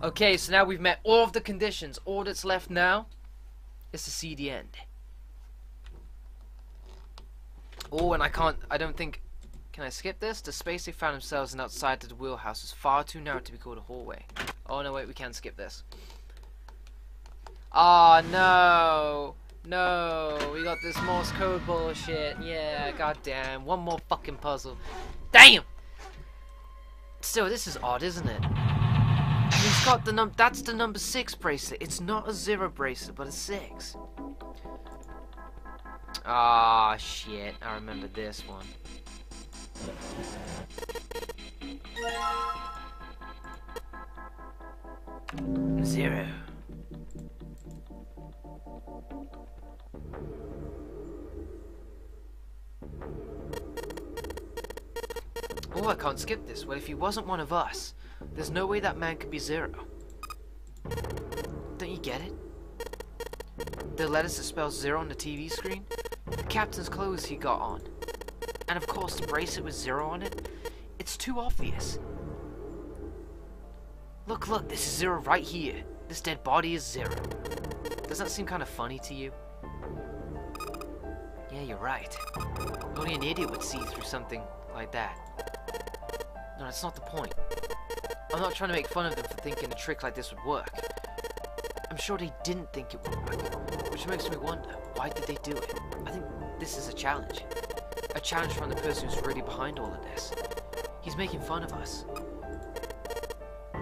Okay, so now we've met all of the conditions. All that's left now is to see the end. Oh, and I don't think... Can I skip this? The space they found themselves in outside of the wheelhouse was far too narrow to be called a hallway. Oh, no, wait, we can't skip this. Ah, no. No, we got this Morse code bullshit. Yeah, goddamn. One more fucking puzzle. Damn! Still, this is odd, isn't it? He's got the that's the number 6 bracelet. It's not a 0 bracelet, but a 6. Ah, shit. I remember this one. Zero. Oh, I can't skip this. Well, if he wasn't one of us, there's no way that man could be 0. Don't you get it? The letters that spell 0 on the TV screen? The captain's clothes he got on. And of course the bracelet with 0 on it. It's too obvious. Look, look, this is 0 right here. This dead body is 0. Does that seem kind of funny to you? Yeah, you're right. Only an idiot would see through something like that. No, that's not the point. I'm not trying to make fun of them for thinking a trick like this would work. I'm sure they didn't think it would work, which makes me wonder, why did they do it? I think this is a challenge. A challenge from the person who's really behind all of this. He's making fun of us.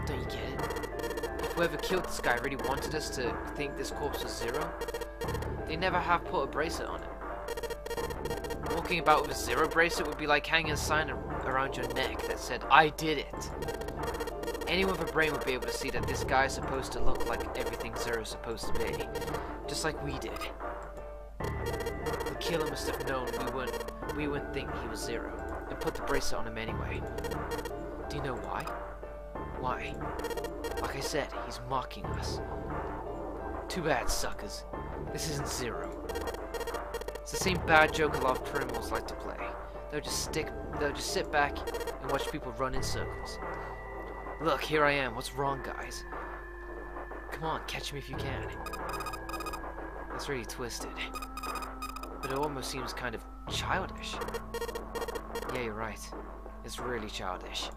Don't you get it? If whoever killed this guy really wanted us to think this corpse was 0, they never have put a bracelet on it. Walking about with a 0 bracelet would be like hanging a sign around your neck that said, I did it. Anyone with a brain would be able to see that this guy is supposed to look like everything 0 is supposed to be. Just like we did. The killer must have known we wouldn't think he was 0, and put the bracelet on him anyway. Do you know why? Why? Like I said, he's mocking us. Too bad, suckers. This isn't 0. It's the same bad joke a lot of criminals like to play. They'll just sit back and watch people run in circles. Look, here I am. What's wrong, guys? Come on, catch me if you can. That's really twisted. But it almost seems kind of childish. Yeah, you're right. It's really childish.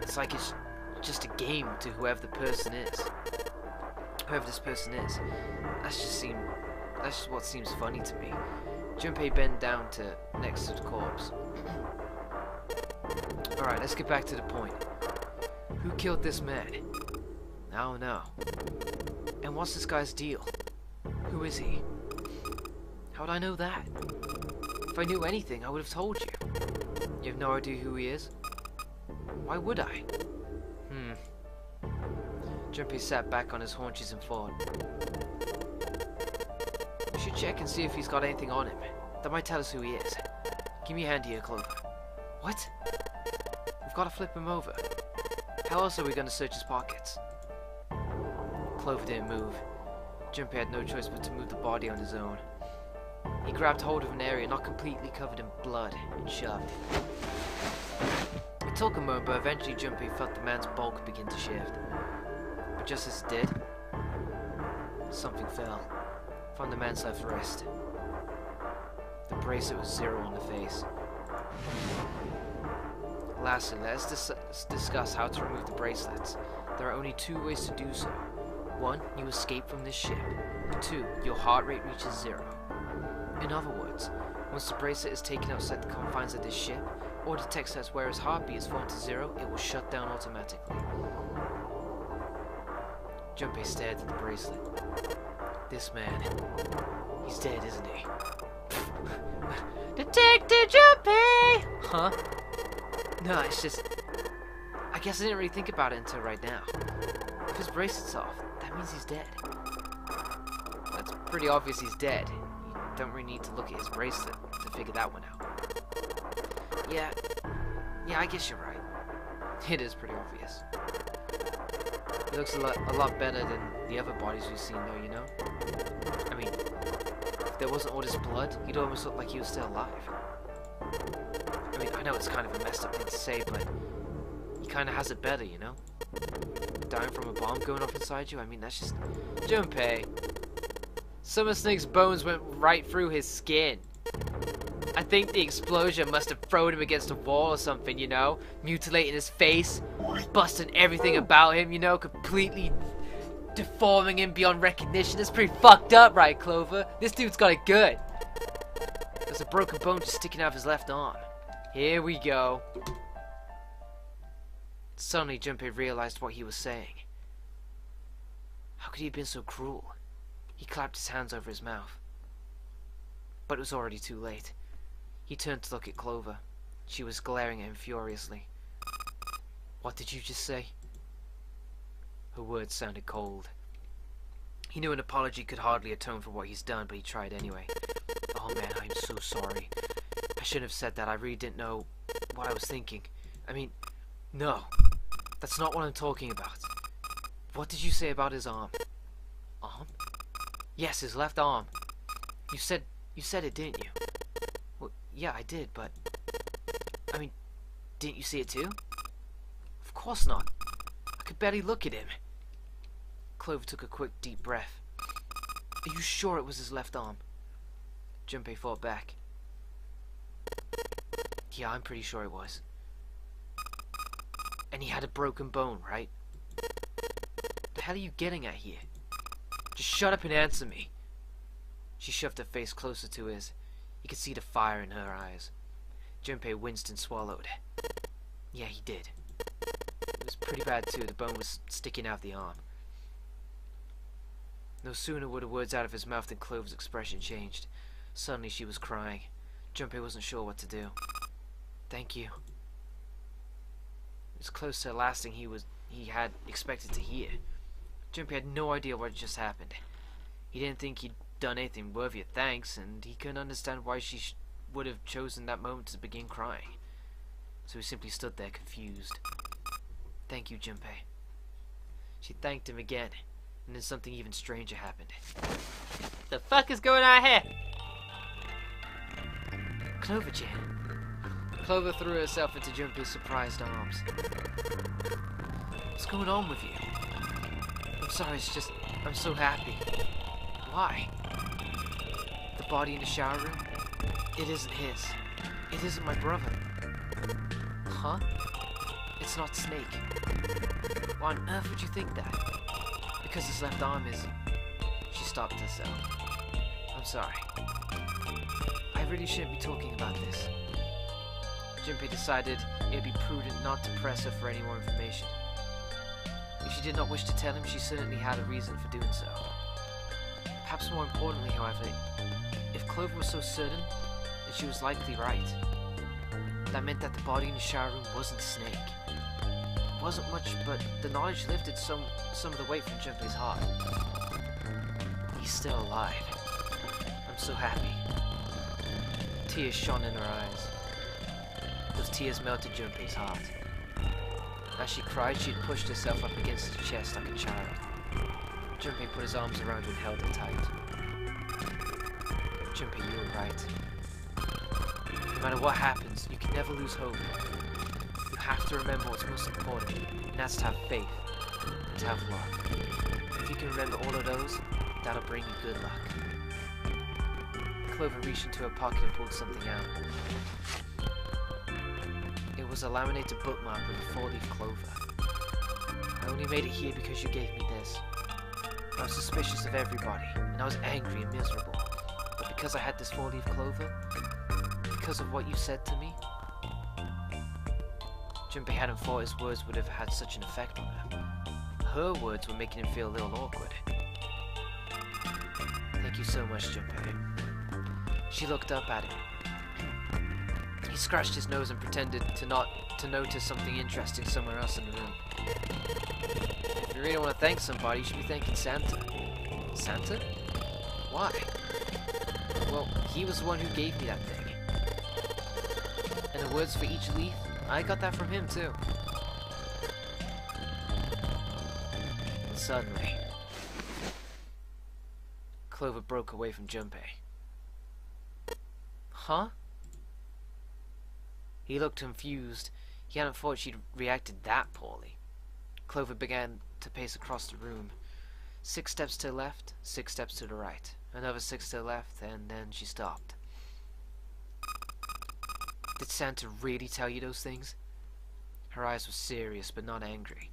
It's like it's just a game to whoever the person is. Whoever this person is. That's just what seems funny to me. Junpei bent down next to the corpse. Alright, let's get back to the point. Who killed this man? I don't know. And what's this guy's deal? Who is he? How'd I know that? If I knew anything, I would have told you. You have no idea who he is? Why would I? Junpei sat back on his haunches and thought. We should check and see if he's got anything on him. That might tell us who he is. Give me a hand here, Clover. What? We've got to flip him over. How else are we going to search his pockets? Clover didn't move. Junpei had no choice but to move the body on his own. He grabbed hold of an area not completely covered in blood and shoved. It took a moment, but eventually Junpei felt the man's bulk begin to shift. But just as it did, something fell from the man's left wrist. The bracelet was 0 on the face. Lastly, let's discuss how to remove the bracelets. There are only 2 ways to do so. 1, you escape from this ship. 2, your heart rate reaches 0. In other words, once the bracelet is taken outside the confines of this ship, or detects that where his heartbeat is fallen to 0, it will shut down automatically. Junpei stared at the bracelet. This man, he's dead, isn't he? Detective Junpei! Huh? No, it's just... I guess I didn't really think about it until right now. If his bracelet's off, that means he's dead. Well, it's pretty obvious he's dead. You don't really need to look at his bracelet to figure that one out. Yeah, I guess you're right. It is pretty obvious. He looks a lot better than the other bodies we've seen though, you know? I mean, if there wasn't all this blood, he'd almost look like he was still alive. I mean, I know it's kind of a messed up thing to say, but he kind of has it better, you know? Dying from a bomb going off inside you? I mean, that's just... Junpei. Summer Snake's bones went right through his skin. I think the explosion must have thrown him against a wall or something, you know? Mutilating his face, busting everything about him, you know? Completely deforming him beyond recognition. That's pretty fucked up, right, Clover? This dude's got it good. There's a broken bone just sticking out of his left arm. Here we go. Suddenly, Junpei realized what he was saying. How could he have been so cruel? He clapped his hands over his mouth. But it was already too late. He turned to look at Clover. She was glaring at him furiously. What did you just say? Her words sounded cold. He knew an apology could hardly atone for what he's done, but he tried anyway. Oh man, I'm so sorry. I shouldn't have said that. I really didn't know what I was thinking. I mean, no. That's not what I'm talking about. What did you say about his arm? Arm? Yes, his left arm. You said it, didn't you? Well, yeah, I did, but... I mean, didn't you see it too? Of course not. I could barely look at him. Clover took a quick, deep breath. Are you sure it was his left arm? Junpei fought back. Yeah, I'm pretty sure it was. And he had a broken bone, right? The hell are you getting at here? Just shut up and answer me. She shoved her face closer to his. He could see the fire in her eyes. Junpei winced and swallowed. Yeah, he did. It was pretty bad too. The bone was sticking out the arm. No sooner were the words out of his mouth than Clover's expression changed. Suddenly she was crying. Junpei wasn't sure what to do. Thank you. It was close to the last thing he had expected to hear. Junpei had no idea what had just happened. He didn't think he'd done anything worthy of thanks, and he couldn't understand why she would have chosen that moment to begin crying. So he simply stood there confused. Thank you, Junpei. She thanked him again, and then something even stranger happened. The fuck is going on here? Clover-chan. Clover threw herself into Junpei's surprised arms. What's going on with you? I'm sorry, it's just... I'm so happy. Why? The body in the shower room? It isn't his. It isn't my brother. Huh? It's not Snake. Why on earth would you think that? Because his left arm is... She stopped herself. I'm sorry. I really shouldn't be talking about this. Junpei decided it would be prudent not to press her for any more information. If she did not wish to tell him, she certainly had a reason for doing so. Perhaps more importantly, however, if Clover was so certain, then she was likely right. That meant that the body in the shower room wasn't Snake. It wasn't much, but the knowledge lifted some of the weight from Junpei's heart. He's still alive. I'm so happy. Tears shone in her eyes. Those tears melted Junpei's heart. As she cried, she had pushed herself up against his chest like a child. Junpei put his arms around her and held her tight. Junpei, you were right. No matter what happens, you can never lose hope. You have to remember what's most important, and that's to have faith, and to have luck. If you can remember all of those, that'll bring you good luck. Clover reached into her pocket and pulled something out. It was a laminated bookmark with a 4-leaf clover. I only made it here because you gave me this. I was suspicious of everybody, and I was angry and miserable. But because I had this 4-leaf clover, because of what you said to me, Junpei hadn't thought his words would have had such an effect on her. Her words were making him feel a little awkward. Thank you so much, Junpei. She looked up at him. He scratched his nose and pretended to notice something interesting somewhere else in the room. If you really want to thank somebody, you should be thanking Santa. Santa? Why? Well, he was the one who gave me that thing. And the words for each leaf, I got that from him too. And suddenly, Clover broke away from Junpei. Huh? He looked confused. He hadn't thought she'd reacted that poorly. Clover began to pace across the room. 6 steps to the left, 6 steps to the right. Another 6 to the left, and then she stopped. Did Santa really tell you those things? Her eyes were serious, but not angry.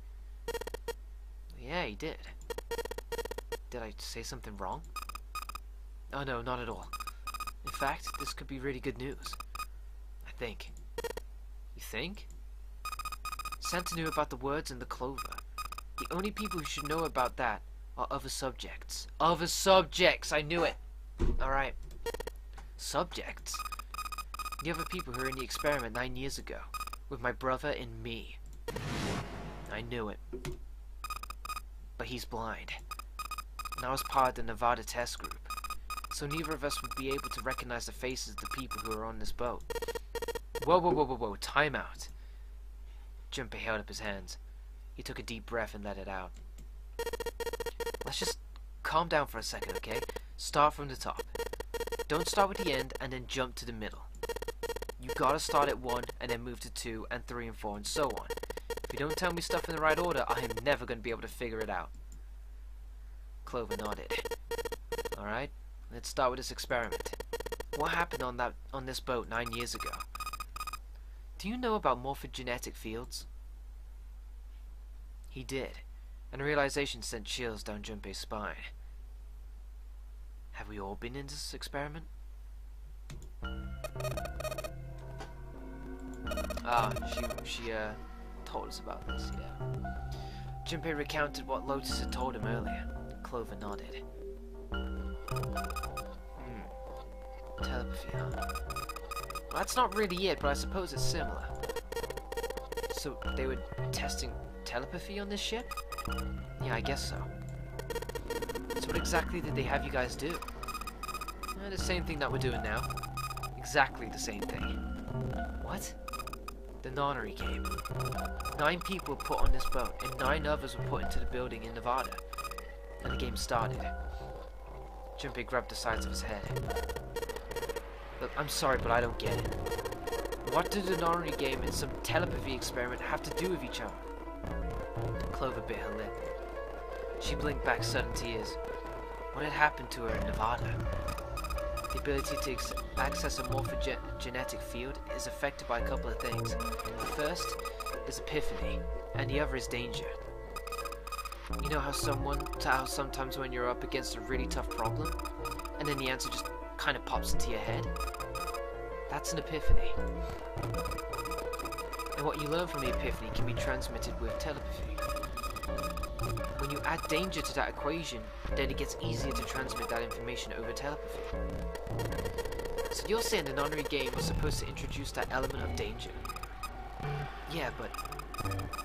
Yeah, he did. Did I say something wrong? Oh no, not at all. In fact, this could be really good news. I think. You think? Santa knew about the words and the clover. The only people who should know about that are other subjects. Other subjects! I knew it! Alright. Subjects? The other people who were in the experiment 9 years ago. With my brother and me. I knew it. But he's blind. And I was part of the Nevada test group. So neither of us would be able to recognize the faces of the people who are on this boat. Whoa, whoa, whoa, whoa, whoa, time out. Junpei held up his hands. He took a deep breath and let it out. Let's just calm down for a second, okay? Start from the top. Don't start with the end and then jump to the middle. You gotta start at 1 and then move to 2 and 3 and 4 and so on. If you don't tell me stuff in the right order, I am never gonna be able to figure it out. Clover nodded. Alright, let's start with this experiment. What happened on this boat 9 years ago? Do you know about morphogenetic fields? He did, and the realization sent chills down Junpei's spine. Have we all been in this experiment? She told us about this, yeah. Junpei recounted what Lotus had told him earlier. Clover nodded. Telepathy, huh? Well, that's not really it, but I suppose it's similar. So, they were testing telepathy on this ship? Yeah, I guess so. So what exactly did they have you guys do? The same thing that we're doing now. Exactly the same thing. What? The nonary game. 9 people were put on this boat, and 9 others were put into the building in Nevada. And the game started. Junpei grabbed the sides of his head. Look, I'm sorry, but I don't get it. What did the nonary game and some telepathy experiment have to do with each other? Clover bit her lip. She blinked back sudden tears. What had happened to her in Nevada? The ability to access a morphogenetic field is affected by a couple of things. The first is epiphany, and the other is danger. You know how sometimes when you're up against a really tough problem, and then the answer just kind of pops into your head? That's an epiphany. And what you learn from the epiphany can be transmitted with telepathy. When you add danger to that equation, then it gets easier to transmit that information over telepathy. So you're saying the nonary game was supposed to introduce that element of danger? Yeah, but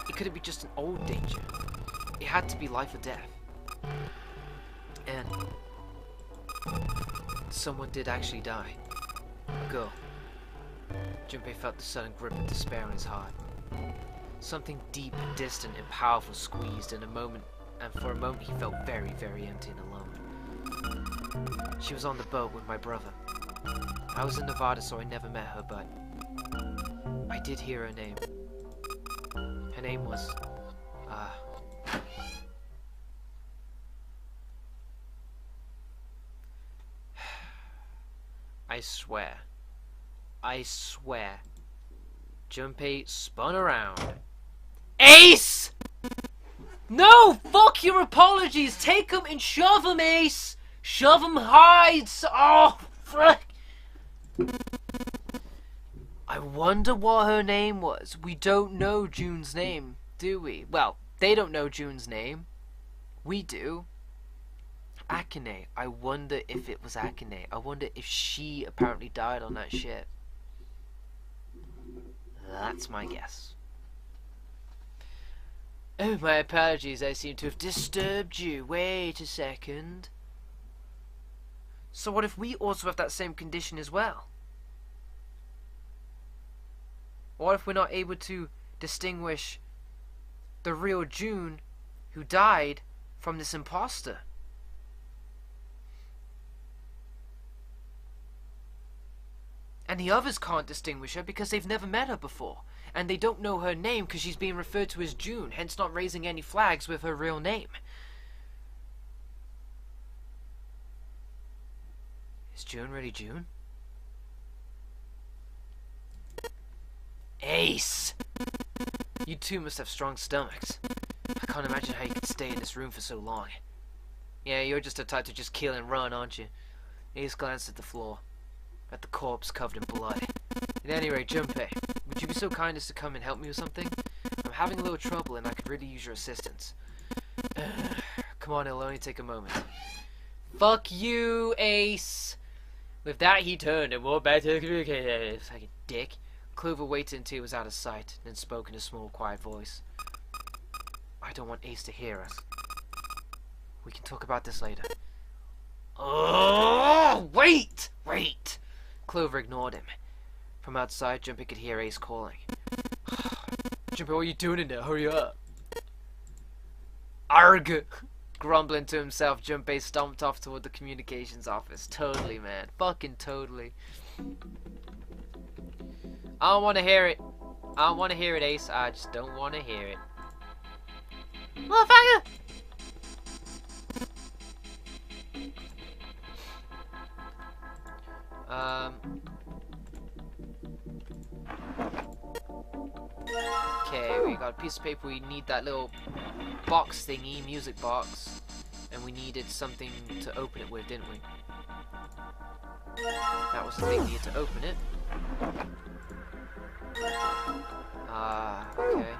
it couldn't be just an old danger. It had to be life or death. And someone did actually die. A girl. Junpei felt the sudden grip of despair in his heart. Something deep, distant, and powerful squeezed in a moment, and for a moment he felt very, very empty and alone. She was on the boat with my brother. I was in Nevada, so I never met her, but I did hear her name. Her name was, I swear. Junpei spun around. Ace! No! Fuck your apologies! Take them and shove them, Ace! Shove them hard! Oh, fuck! I wonder what her name was. We don't know June's name, do we? Well, they don't know June's name. We do. Akane. I wonder if it was Akane. I wonder if she apparently died on that ship. That's my guess. Oh, my apologies. I seem to have disturbed you. Wait a second. So what if we also have that same condition as well? What if we're not able to distinguish the real June who died from this imposter? And the others can't distinguish her because they've never met her before. and they don't know her name because she's being referred to as June, hence not raising any flags with her real name. Is June really June? Ace! You two must have strong stomachs. I can't imagine how you could stay in this room for so long. Yeah, you're just the type to just kill and run, aren't you? Ace glanced at the floor, at the corpse covered in blood. At any rate, Junpei, would you be so kind as to come and help me with something? I'm having a little trouble and I could really use your assistance. Come on, it'll only take a moment. Fuck you, Ace! With that, he turned and walked back to the communicator. Like a dick. Clover waited until he was out of sight, then spoke in a small, quiet voice. I don't want Ace to hear us. We can talk about this later. Oh, wait! Wait! Clover ignored him. From outside, Junpei could hear Ace calling. Junpei, what are you doing in there? Hurry up. Arg! Grumbling to himself, Junpei stomped off toward the communications office. Totally, man. Fucking totally. I don't want to hear it. I don't want to hear it, Ace. I just don't want to hear it. Motherfucker! Okay, we got a piece of paper. We need that little box thingy, music box. And we needed something to open it with, didn't we? That was the thing needed to open it. Okay.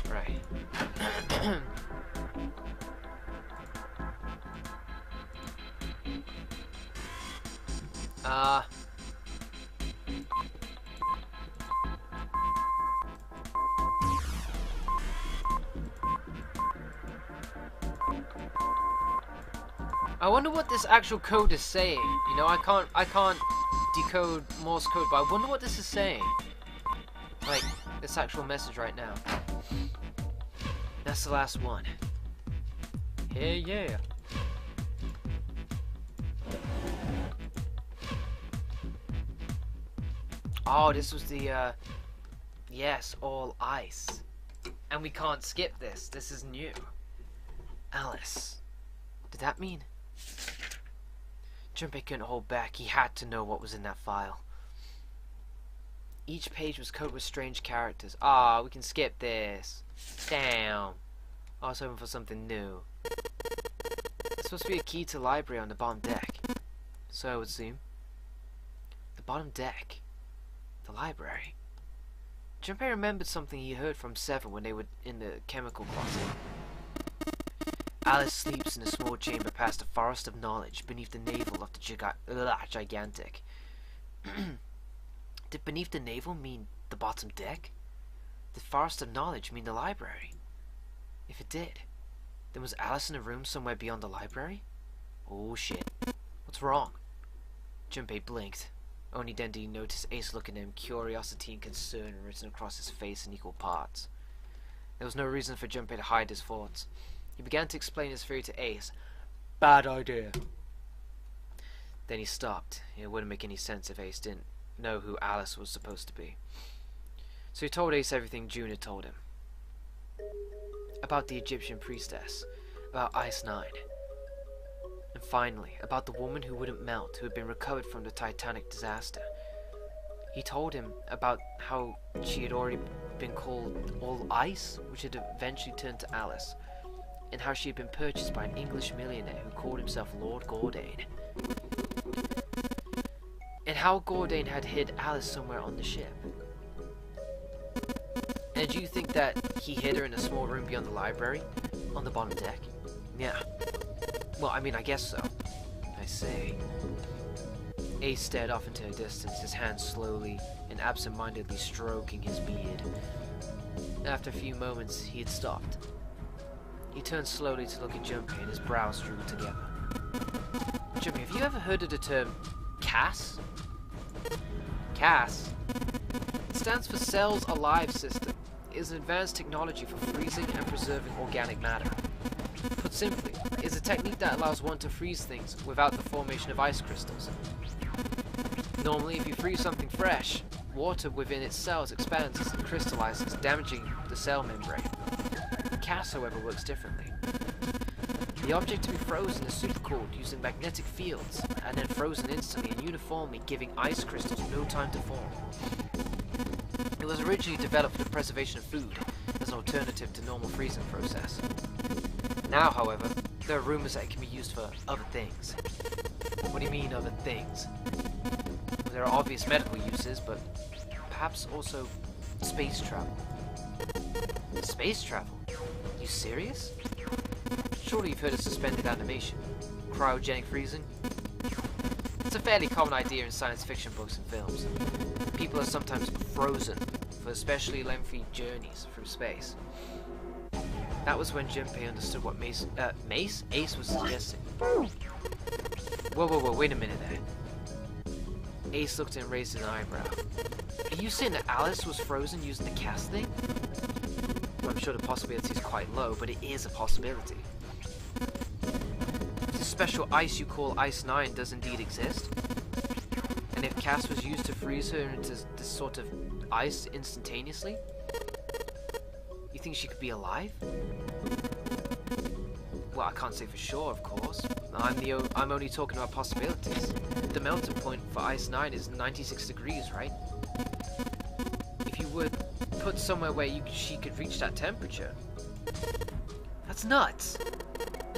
Right. I wonder what this actual code is saying. You know, I can't decode Morse code, but I wonder what this is saying. Like, this actual message right now. That's the last one. Hey, yeah. Oh, this was the, yes, all ice. And we can't skip this. This is new. Alice. Did that mean? Junpei couldn't hold back. He had to know what was in that file. Each page was coded with strange characters. Ah, we can skip this. Damn. I was hoping for something new. There's supposed to be a key to the library on the bottom deck. So it would seem. The bottom deck. The library. Junpei remembered something he heard from Seven when they were in the chemical closet. Alice sleeps in a small chamber past a forest of knowledge beneath the navel of the gigantic. Did beneath the navel mean the bottom deck? Did forest of knowledge mean the library? If it did, then was Alice in a room somewhere beyond the library? Oh shit. What's wrong? Junpei blinked. Only then did he notice Ace looking at him, curiosity and concern written across his face in equal parts. There was no reason for Junpei to hide his thoughts. He began to explain his theory to Ace. Bad idea. Then he stopped. It wouldn't make any sense if Ace didn't know who Alice was supposed to be. So he told Ace everything June had told him. About the Egyptian priestess. About Ice 9. And finally, about the woman who wouldn't melt, who had been recovered from the Titanic disaster. He told him about how she had already been called All Ice, which had eventually turned to Alice. And how she had been purchased by an English millionaire who called himself Lord Gordane. And how Gordane had hid Alice somewhere on the ship. And do you think that he hid her in a small room beyond the library? On the bottom deck? Yeah. Well, I mean, I guess so. I see. Ace stared off into the distance, his hand slowly and absent-mindedly stroking his beard. After a few moments, he had stopped. He turned slowly to look at Junpei and his brows drew together. Junpei, have you ever heard of the term CAS? CAS? It stands for Cells Alive System. It is an advanced technology for freezing and preserving organic matter. Put simply, it is a technique that allows one to freeze things without the formation of ice crystals. Normally, if you freeze something fresh, water within its cells expands and crystallizes, damaging the cell membrane. CAS, however, works differently. The object to be frozen is supercooled using magnetic fields, and then frozen instantly and uniformly, giving ice crystals no time to form. It was originally developed for the preservation of food, as an alternative to normal freezing process. Now, however, there are rumors that it can be used for other things. What do you mean, other things? Well, there are obvious medical uses, but perhaps also space travel. Space travel? You serious? Surely you've heard of suspended animation, cryogenic freezing? It's a fairly common idea in science fiction books and films. People are sometimes frozen for especially lengthy journeys through space. That was when Junpei understood what Ace was suggesting. Whoa, wait a minute there. Ace looked and raised an eyebrow. Are you saying that Alice was frozen using the CAS thing? Well, I'm sure the possibility is quite low, but it is a possibility. This special ice you call Ice 9 does indeed exist. And if CAS was used to freeze her into this sort of ice instantaneously, you think she could be alive? Well, I can't say for sure, of course. I'm only talking about possibilities. The melting point for Ice 9 is 96 degrees, right? If you were put somewhere where she could reach that temperature, that's nuts.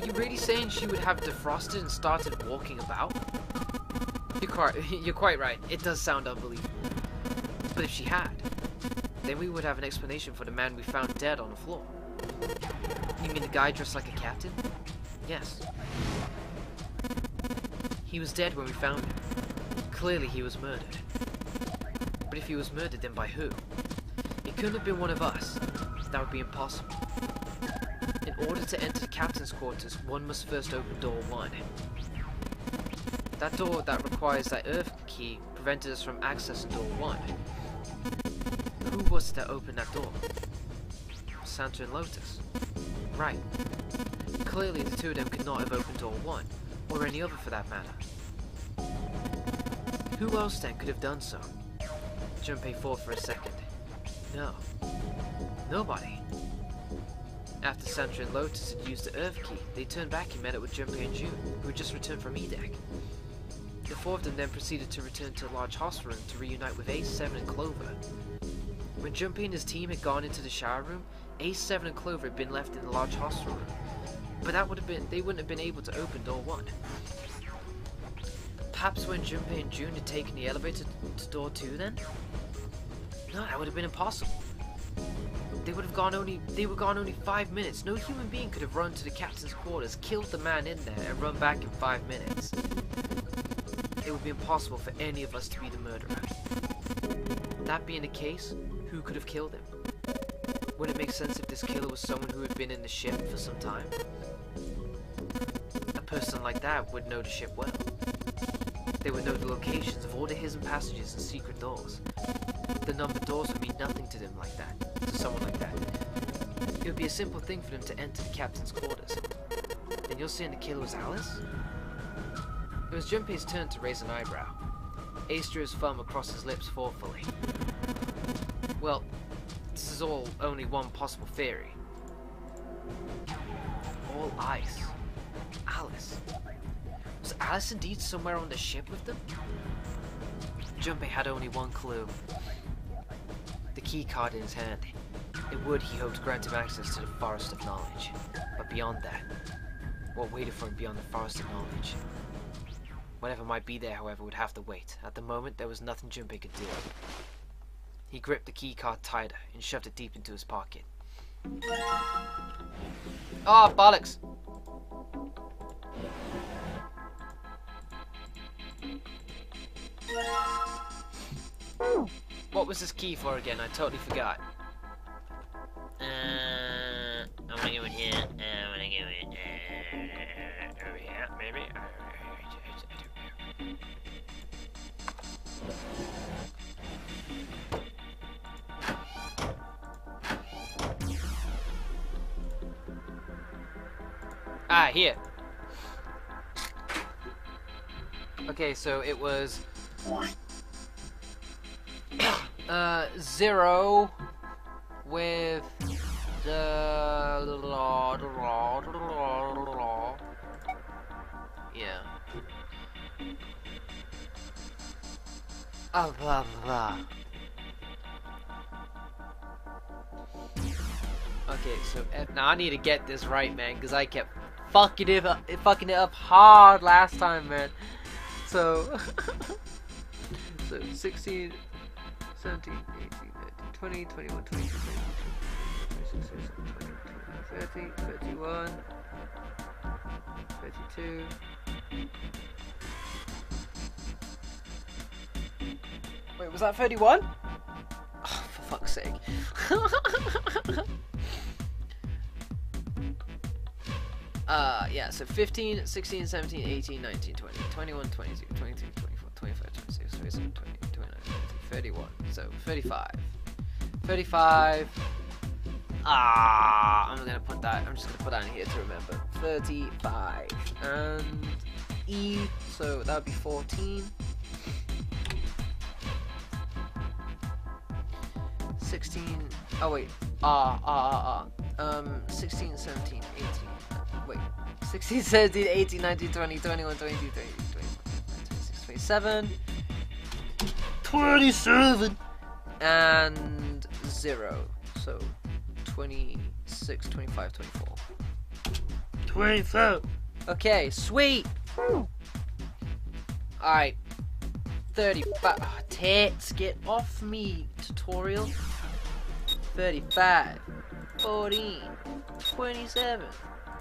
Are you really saying she would have defrosted and started walking about? You're quite right. It does sound unbelievable. But if she had, then we would have an explanation for the man we found dead on the floor. You mean the guy dressed like a captain? Yes. He was dead when we found him. Clearly he was murdered. But if he was murdered, then by who? It couldn't have been one of us. That would be impossible. In order to enter the captain's quarters, one must first open door 1. That door that requires that Earth key prevented us from accessing door 1. Who was it that opened that door? Santa and Lotus. Right. Clearly the two of them could not have opened door 1, or any other for that matter. Who else then could have done so? Junpei thought for a second. No. Nobody. After Santa and Lotus had used the Earth key, they turned back and met up with Junpei and June, who had just returned from E-Deck. The four of them then proceeded to return to the large hospital room to reunite with Ace, 7 and Clover. When Junpei and his team had gone into the shower room, Ace, 7 and Clover had been left in the large hospital room. But they wouldn't have been able to open door 1. Perhaps when Junpei and June had taken the elevator to door 2 then? No, that would have been impossible. They were gone only 5 minutes. No human being could have run to the captain's quarters, killed the man in there, and run back in 5 minutes. It would be impossible for any of us to be the murderer. That being the case, who could have killed him? Would it make sense if this killer was someone who had been in the ship for some time? A person like that would know the ship well. They would know the locations of all the hidden passages and secret doors. The numbered doors would mean nothing to them like that, to someone like that. It would be a simple thing for them to enter the captain's quarters. Then you're saying the killer was Alice? It was Junpei's turn to raise an eyebrow. Ace drew his thumb across his lips thoughtfully. Well, this is all only one possible theory. All ice. Alice. Was Alice indeed somewhere on the ship with them? Junpei had only one clue. The key card in his hand. It would, he hoped, grant him access to the Forest of Knowledge. But beyond that, what waited for him beyond the Forest of Knowledge? Whatever might be there, however, would have to wait. At the moment, there was nothing Junpei could do. He gripped the key card tighter and shoved it deep into his pocket. Oh, bollocks! What was this key for again? I totally forgot. I'm gonna go in here. Ah, here. Okay, so it was 0 with the yeah. Blah, blah, blah. Okay, so now I need to get this right, man, because I kept fucking it up hard last time, man. So, so 16, 17, 18, 19, 20, 21, 22, 23, 26, 27, 28, 30, 31, 32. Wait, was that 31? Oh, for fuck's sake. Yeah, so 15, 16, 17, 18, 19, 20, 21, 22, 23, 24, 25, 26, 27, 28, 29, 30, 31. So 35. 35. I'm just gonna put that in here to remember. 35. And E, so that would be 14. 16. Oh wait. 16, 17, 18. Wait. 16, 17, 18, 19, 20, 21, 22, 23, 24, 26, 27. And 0. So 26, 25, 24. 24. Okay, sweet. Alright. 35. Oh, tits, get off me, tutorial. 35. 14. 27.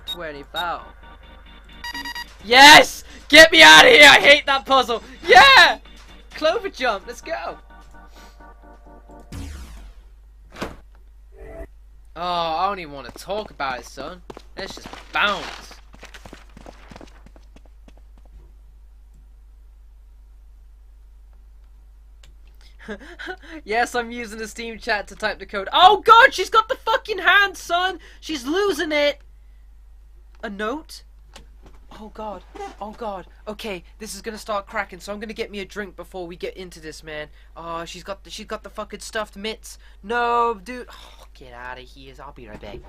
25. Yes! Get me out of here! I hate that puzzle! Yeah! Clover jump, let's go! Oh, I don't even want to talk about it, son. Let's just bounce. Yes, I'm using the Steam chat to type the code. Oh god, she's got the fucking hand, son! She's losing it! A note? Oh god. Oh god. Okay, this is gonna start cracking, so I'm gonna get me a drink before we get into this, man. Oh, she's got the fucking stuffed mitts. No, dude. Oh, get out of here. I'll be right back.